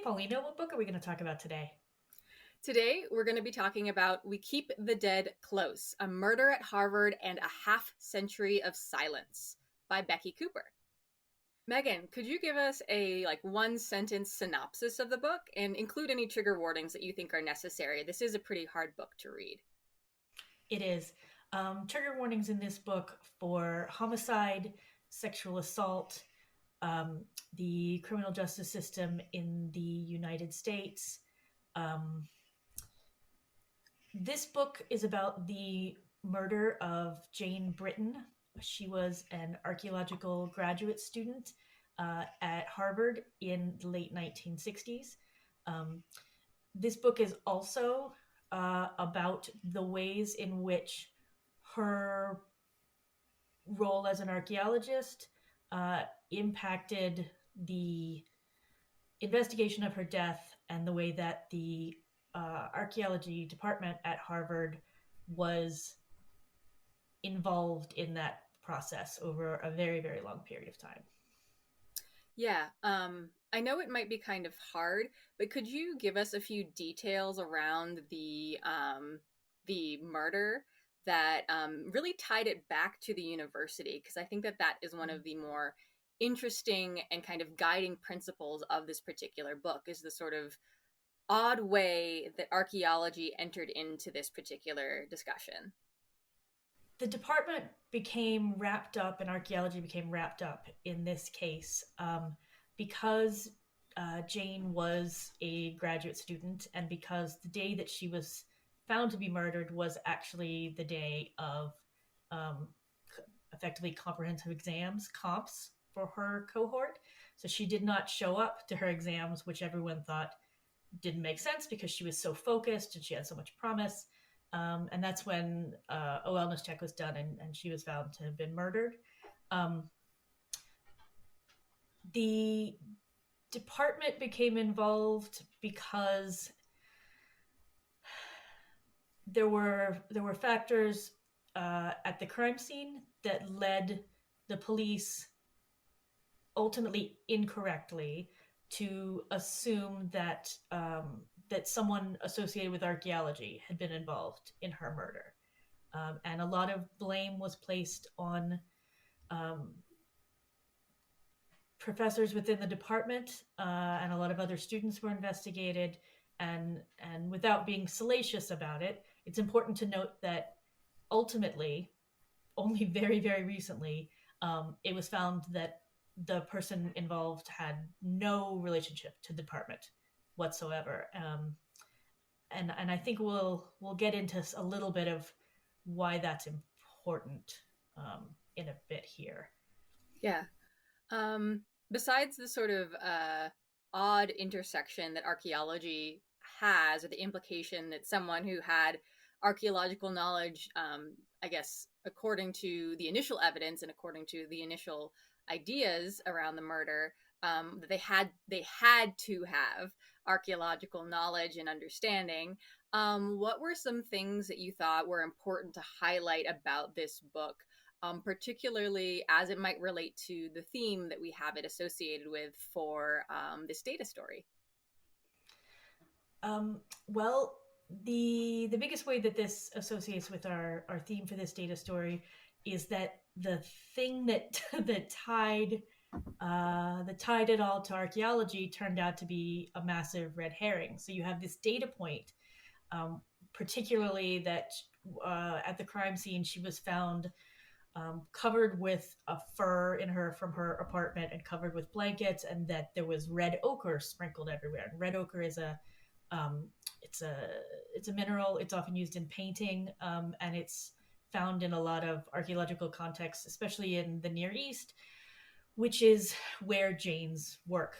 Paulina, what book are we going to talk about today? Today, we're going to be talking about We Keep the Dead Close, A Murder at Harvard and a Half Century of Silence by Becky Cooper. Megan, could you give us a one sentence synopsis of the book and include any trigger warnings that you think are necessary? This is a pretty hard book to read. It is. Trigger warnings in this book for homicide, sexual assault, um, the criminal justice system in the United States. Um, this book is about the murder of Jane Britton. She was an archaeological graduate student at Harvard in the late 1960s. Um, this book is also about the ways in which her role as an archaeologist impacted the investigation of her death and the way that the archaeology department at Harvard was involved in that process over a very, very long period of time. Yeah, I know it might be kind of hard, but could you give us a few details around the murder that really tied it back to the university? Because I think that that is one of the more interesting and kind of guiding principles of this particular book is the sort of odd way that archaeology entered into this particular discussion. The department became wrapped up, and archaeology became wrapped up in this case because Jane was a graduate student, and because the day that she was found to be murdered was actually the day of um, effectively comprehensive exams, comps for her cohort. So she did not show up to her exams, which everyone thought didn't make sense because she was so focused and she had so much promise. And that's when a wellness check was done and she was found to have been murdered. Um, the department became involved because there were factors at the crime scene that led the police ultimately incorrectly to assume that that someone associated with archaeology had been involved in her murder, and a lot of blame was placed on um, professors within the department, and a lot of other students were investigated. And without being salacious about it, it's important to note that ultimately, only very very recently, it was found that the person involved had no relationship to the department whatsoever. And I think we'll get into a little bit of why that's important in a bit here. Yeah. Um, Besides the sort of odd intersection that archaeology has, or the implication that someone who had archaeological knowledge, I guess, according to the initial evidence and according to the initial ideas around the murder, that they had to have archaeological knowledge and understanding. What were some things that you thought were important to highlight about this book, particularly as it might relate to the theme that we have it associated with for this data story? Well, the biggest way that this associates with our theme for this data story is that the thing that that tied it all to archaeology turned out to be a massive red herring. So you have this data point, particularly that at the crime scene she was found covered with a fur in her from her apartment and covered with blankets, and that there was red ochre sprinkled everywhere. And red ochre is um, it's a it's a mineral. It's often used in painting, and it's found in a lot of archaeological contexts, especially in the Near East, which is where Jane's work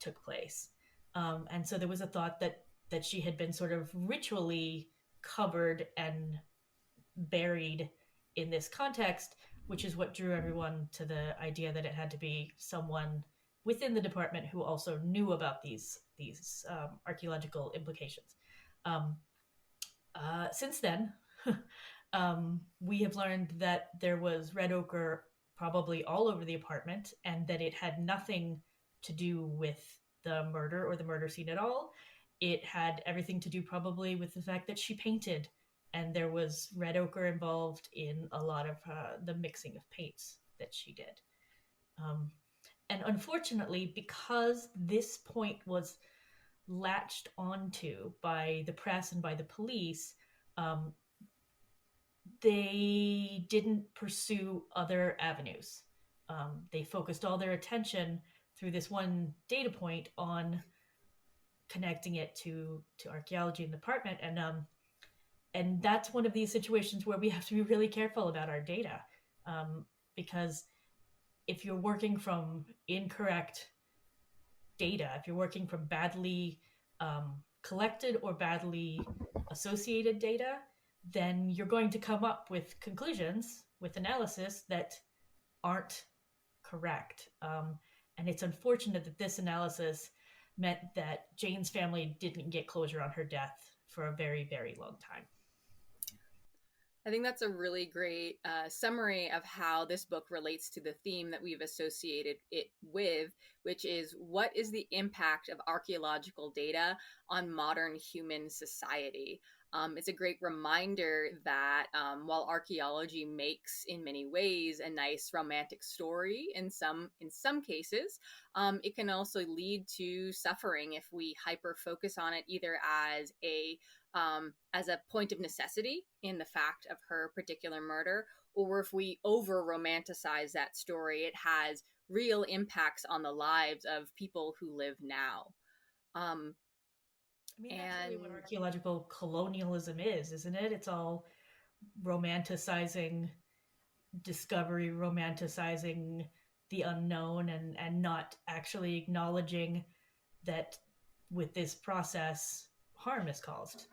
took place. And so there was a thought that she had been sort of ritually covered and buried in this context, which is what drew everyone to the idea that it had to be someone within the department who also knew about these archaeological implications. Um, since then, we have learned that there was red ochre probably all over the apartment, and that it had nothing to do with the murder or the murder scene at all. It had everything to do probably with the fact that she painted, and there was red ochre involved in a lot of the mixing of paints that she did. Um, and unfortunately, because this point was latched onto by the press and by the police, um, they didn't pursue other avenues. They focused all their attention through this one data point on connecting it to archaeology and the department, and that's one of these situations where we have to be really careful about our data, because if you're working from incorrect data, if you're working from badly collected or badly associated data, then you're going to come up with conclusions with analysis that aren't correct. And it's unfortunate that this analysis meant that Jane's family didn't get closure on her death for a very, very long time. I think that's a really great summary of how this book relates to the theme that we've associated it with, which is what is the impact of archaeological data on modern human society? It's a great reminder that while archaeology makes, in many ways, a nice romantic story in some cases, it can also lead to suffering if we hyper focus on it either as a point of necessity in the fact of her particular murder, or if we over romanticize that story, it has real impacts on the lives of people who live now. Um, I mean, that's really what and archaeological colonialism is, isn't it? It's all romanticizing discovery, romanticizing the unknown, and not actually acknowledging that with this process, harm is caused.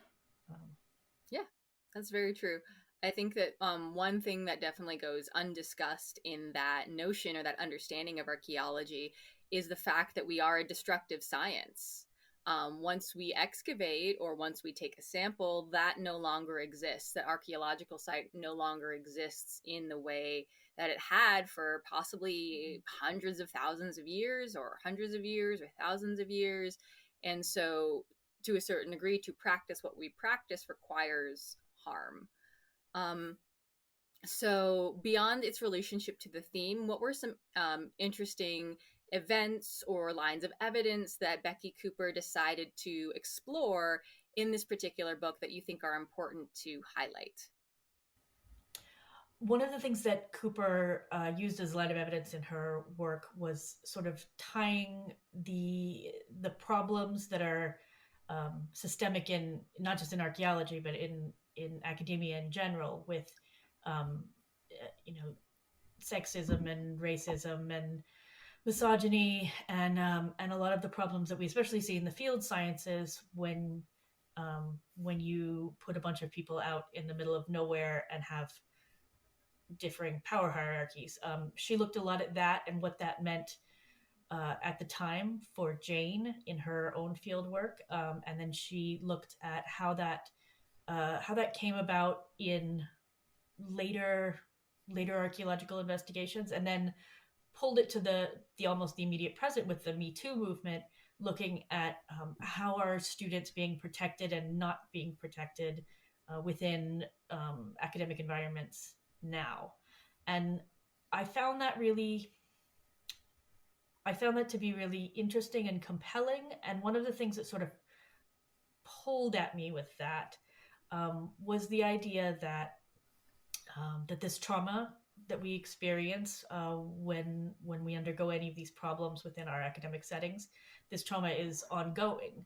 Um, Yeah, that's very true. I think that one thing that definitely goes undiscussed in that notion or that understanding of archaeology is the fact that we are a destructive science. Once we excavate or once we take a sample, that no longer exists. The archaeological site no longer exists in the way that it had for possibly hundreds of thousands of years or hundreds of years or thousands of years. And so to a certain degree, to practice what we practice requires harm. Um, so, beyond its relationship to the theme, what were some interesting events or lines of evidence that Becky Cooper decided to explore in this particular book that you think are important to highlight? One of the things that Cooper used as a line of evidence in her work was sort of tying the problems that are systemic in not just in archaeology but in academia in general with um, you know, sexism and racism and misogyny, and a lot of the problems that we especially see in the field sciences when you put a bunch of people out in the middle of nowhere and have differing power hierarchies. She looked a lot at that and what that meant at the time for Jane in her own field work, and then she looked at how that came about in later later archaeological investigations, and then pulled it to the almost the immediate present with the Me Too movement, looking at how are students being protected and not being protected within academic environments now. And I found that really I found that to be really interesting and compelling. And one of the things that sort of pulled at me with that was the idea that this trauma that we experience when we undergo any of these problems within our academic settings, this trauma is ongoing.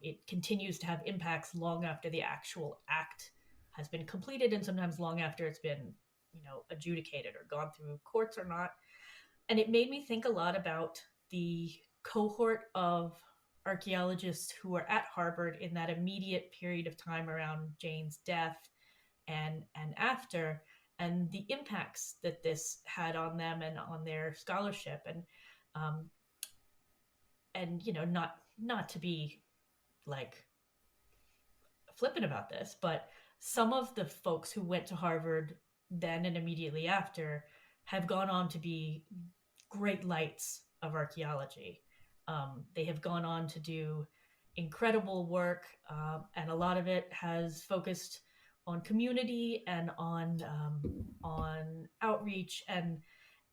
It continues to have impacts long after the actual act has been completed, and sometimes long after it's been, adjudicated or gone through courts or not. And it made me think a lot about the cohort of archaeologists who were at Harvard in that immediate period of time around Jane's death and after, and the impacts that this had on them and on their scholarship, um, and not to be like flippant about this, but some of the folks who went to Harvard then and immediately after have gone on to be great lights of archaeology. They have gone on to do incredible work, and a lot of it has focused on community and on outreach, and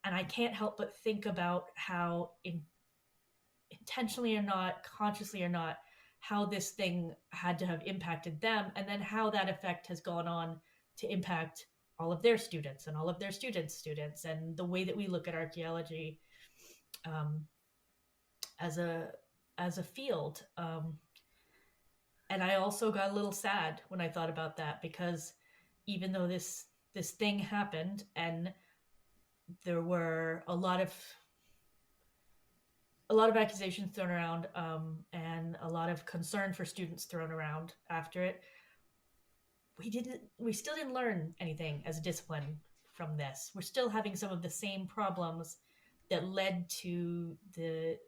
I can't help but think about how intentionally or not, consciously or not, how this thing had to have impacted them, and then how that effect has gone on to impact all of their students and all of their students, and the way that we look at archaeology um, as a field. And I also got a little sad when I thought about that, because even though this thing happened and there were a lot of accusations thrown around, and a lot of concern for students thrown around after it, we still didn't learn anything as a discipline from this. We're still having some of the same problems that led to the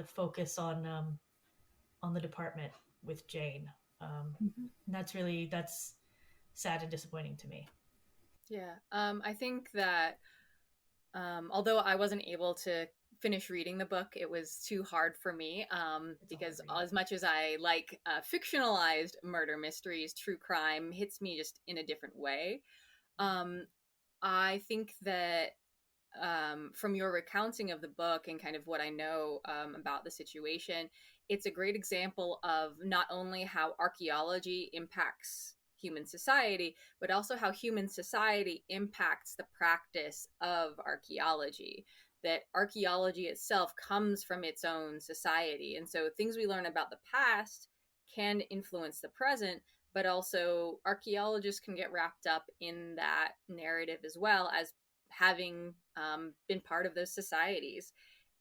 focus on the department with Jane. And that's sad and disappointing to me. Yeah. I think that although I wasn't able to finish reading the book, it was too hard for me It's a hard because read. as much as I like fictionalized murder mysteries, true crime hits me just in a different way. Um, I think that from your recounting of the book and kind of what I know about the situation, it's a great example of not only how archaeology impacts human society, but also how human society impacts the practice of archaeology. That archaeology itself comes from its own society. And so things we learn about the past can influence the present, but also archaeologists can get wrapped up in that narrative as well as having been part of those societies.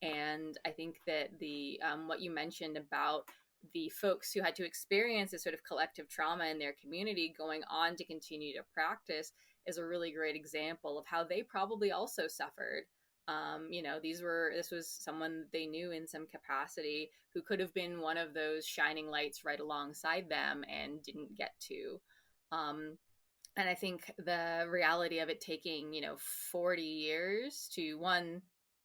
And I think that the what you mentioned about the folks who had to experience this sort of collective trauma in their community going on to continue to practice is a really great example of how they probably also suffered. This was someone they knew in some capacity who could have been one of those shining lights right alongside them and didn't get to. Um, and I think the reality of it taking 40 years to one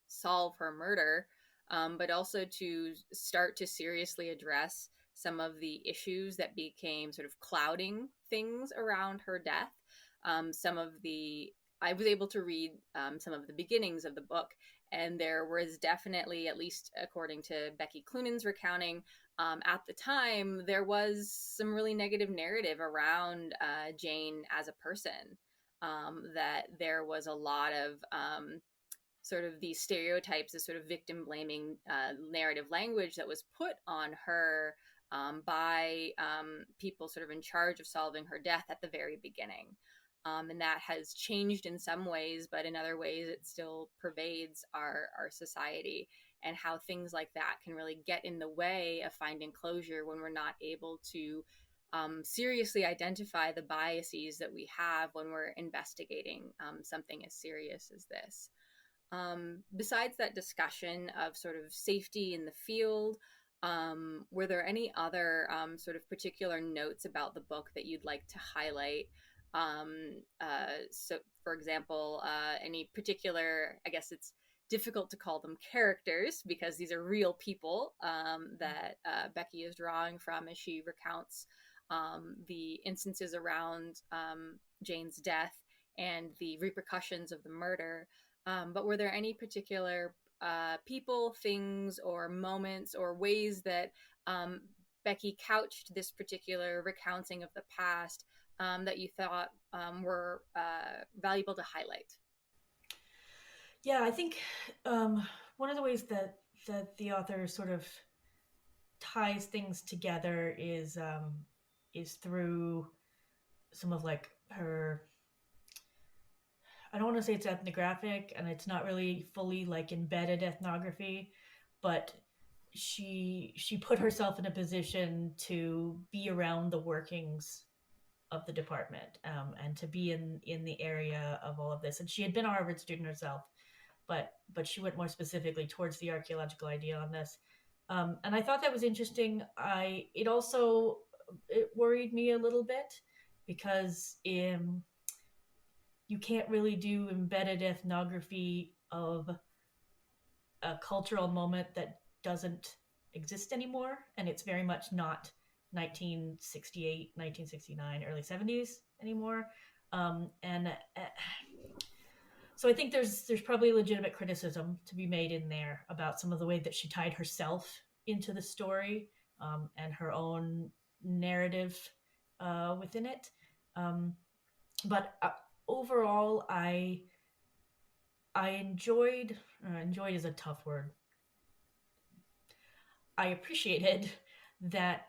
solve her murder, but also to start to seriously address some of the issues that became sort of clouding things around her death. Some of the I was able to read some of the beginnings of the book, and there was definitely, at least according to Becky Cloonan's recounting, at the time, there was some really negative narrative around Jane as a person. That there was a lot of sort of these stereotypes, this sort of victim blaming narrative language that was put on her by people sort of in charge of solving her death at the very beginning. And that has changed in some ways, but in other ways, it still pervades our society, and how things like that can really get in the way of finding closure when we're not able to seriously identify the biases that we have when we're investigating something as serious as this. Besides that discussion of sort of safety in the field, were there any other sort of particular notes about the book that you'd like to highlight? So, for example, any particular, I guess it's difficult to call them characters because these are real people that Becky is drawing from as she recounts the instances around Jane's death and the repercussions of the murder. But were there any particular people, things, or moments, or ways that Becky couched this particular recounting of the past that you thought were valuable to highlight? Yeah, I think one of the ways that the author sort of ties things together is through some of like her. I don't want to say it's ethnographic, and it's not really fully like embedded ethnography, but she put herself in a position to be around the workings of the department, and to be in the area of all of this. And she had been a Harvard student herself, but she went more specifically towards the archaeological idea on this. And I thought that was interesting. It worried me a little bit, because you can't really do embedded ethnography of a cultural moment that doesn't exist anymore, and it's very much not 1968, 1969, early 70s anymore. And so I think there's probably legitimate criticism to be made in there about some of the way that she tied herself into the story, and her own narrative within it. But overall, I enjoyed. Enjoyed is a tough word. I appreciated that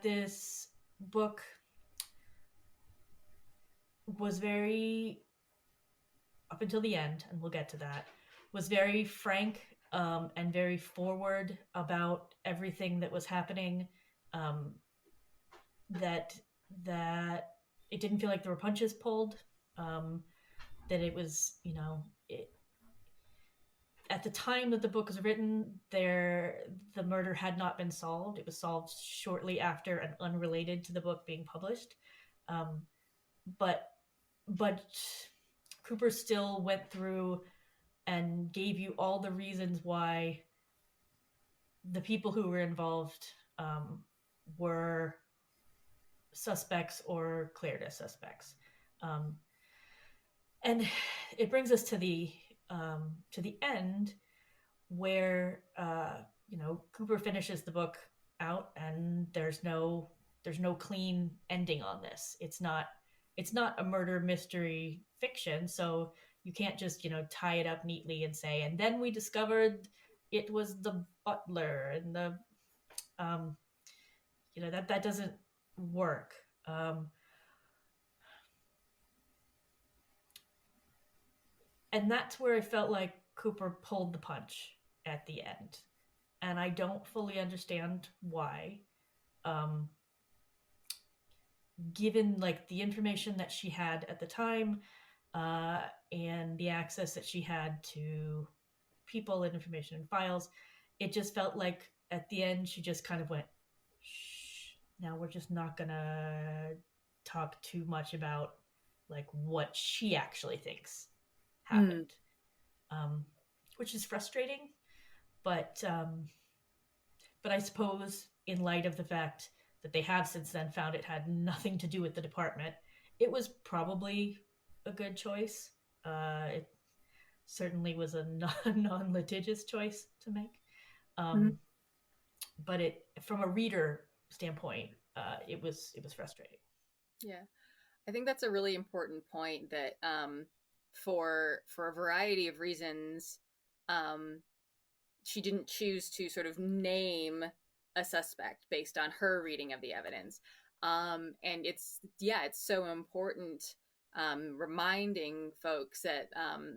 this book was very, up until the end, and we'll get to that, was very frank, and very forward about everything that was happening. Um, that that it didn't feel like there were punches pulled. That it was, at the time that the book was written, the murder had not been solved. It was solved shortly after and unrelated to the book being published. Um, but but Cooper still went through and gave you all the reasons why the people who were involved were suspects or cleared as suspects. Um, and it brings us to the end, where Cooper finishes the book out, and there's no clean ending on this. It's not a murder mystery fiction, so you can't just tie it up neatly and say, and then we discovered it was the butler, and the that doesn't work. And that's where I felt like Cooper pulled the punch at the end, and I don't fully understand why. Um, Given like the information that she had at the time, and the access that she had to people and information and files, it just felt like at the end she just kind of went, shh, now we're just not gonna talk too much about like what she actually thinks happened. Which is frustrating, but I suppose in light of the fact that they have since then found it had nothing to do with the department, it was probably a good choice. It certainly was a non-litigious choice to make. But it, from a reader standpoint, it was frustrating. Yeah, I think that's a really important point that for a variety of reasons, she didn't choose to sort of name a suspect based on her reading of the evidence. And it's so important, reminding folks that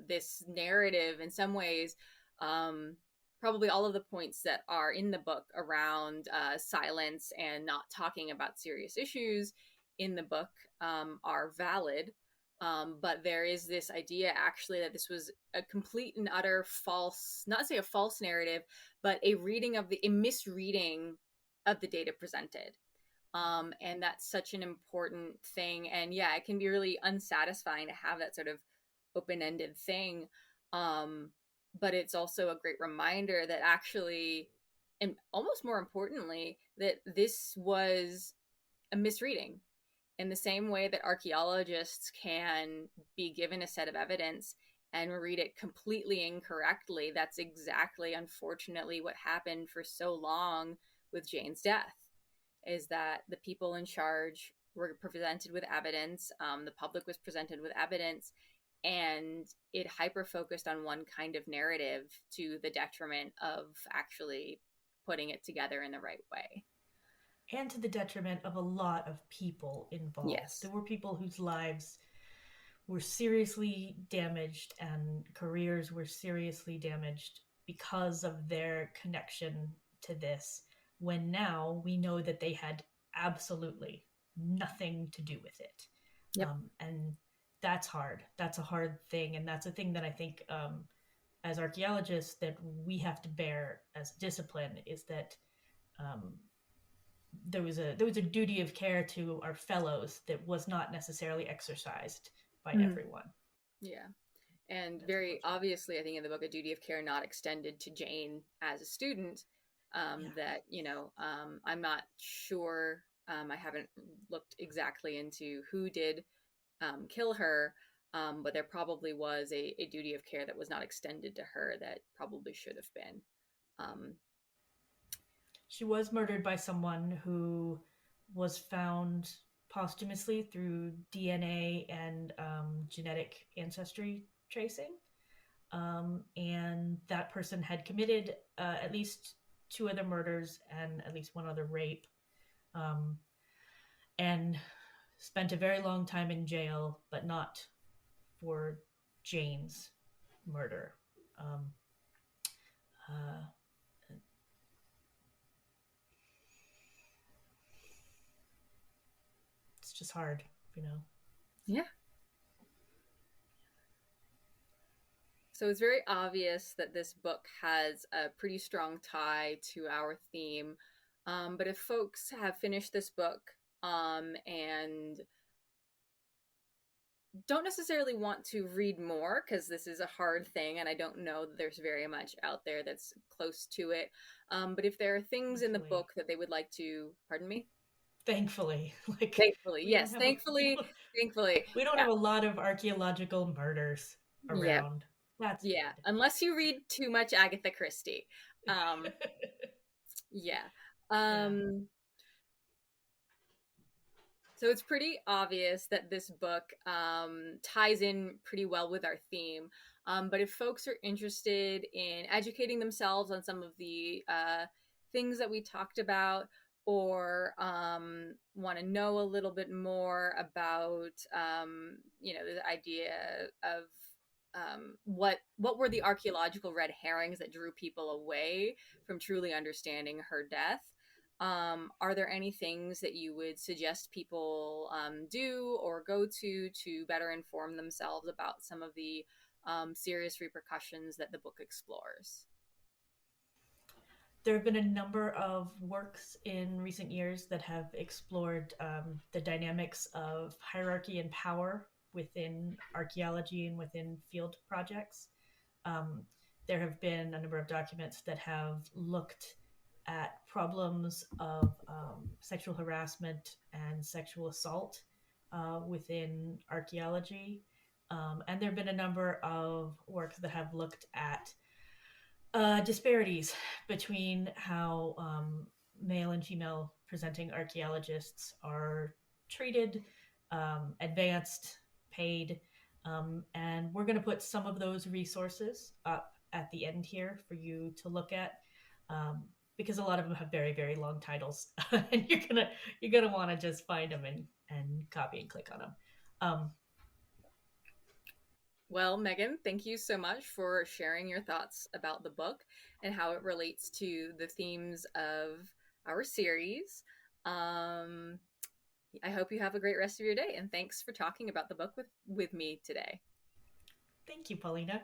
this narrative, in some ways, probably all of the points that are in the book around silence and not talking about serious issues in the book are valid. But there is this idea actually that this was a complete and utter false, not to say a false narrative, but a misreading of the data presented. And that's such an important thing. And yeah, it can be really unsatisfying to have that sort of open-ended thing. But it's also a great reminder that actually, and almost more importantly, that this was a misreading. In the same way that archaeologists can be given a set of evidence and read it completely incorrectly, that's exactly, unfortunately, what happened for so long with Jane's death, is that the people in charge were presented with evidence, the public was presented with evidence, and it hyper-focused on one kind of narrative to the detriment of actually putting it together in the right way. And to the detriment of a lot of people involved. Yes. There were people whose lives were seriously damaged and careers were seriously damaged because of their connection to this, when now we know that they had absolutely nothing to do with it. Yep. And that's hard. That's a hard thing. And that's a thing that I think, as archaeologists, that we have to bear as discipline, is that there was a duty of care to our fellows that was not necessarily exercised by everyone. Yeah. And That's very unfortunate. obviously, I think in the book, a duty of care not extended to Jane as a student. Yeah. That, I'm not sure. I haven't looked exactly into who did kill her, but there probably was a duty of care that was not extended to her that probably should have been. Um, She was murdered by someone who was found posthumously through DNA and genetic ancestry tracing. And that person had committed at least two other murders and at least one other rape, um, and spent a very long time in jail, but not for Jane's murder. Um, uh, it's just hard, you know. yeah. So it's very obvious that this book has a pretty strong tie to our theme. But if folks have finished this book and don't necessarily want to read more, because this is a hard thing and I don't know that there's very much out there that's close to it. But if there are things in the Thankfully, book that they would like to, pardon me? thankfully, like Thankfully, we don't yes, have a thankfully, thankfully. we don't Yeah, have a lot of archaeological murders yeah, around. That's yeah. good. Unless you read too much Agatha Christie. Um, yeah. Yeah. Um, So it's pretty obvious that this book ties in pretty well with our theme. But if folks are interested in educating themselves on some of the things that we talked about, or want to know a little bit more about, the idea of what were the archaeological red herrings that drew people away from truly understanding her death, are there any things that you would suggest people do or go to better inform themselves about some of the serious repercussions that the book explores? There have been a number of works in recent years that have explored the dynamics of hierarchy and power within archaeology and within field projects. Um, there have been a number of documents that have looked at problems of sexual harassment and sexual assault within archaeology. And there have been a number of works that have looked at disparities between how male and female presenting archaeologists are treated, advanced, paid. And we're going to put some of those resources up at the end here for you to look at, um, because a lot of them have very, very long titles, and you're gonna want to just find them and copy and click on them. Well, Megan, thank you so much for sharing your thoughts about the book and how it relates to the themes of our series. Um, I hope you have a great rest of your day, and thanks for talking about the book with me today. Thank you, Paulina.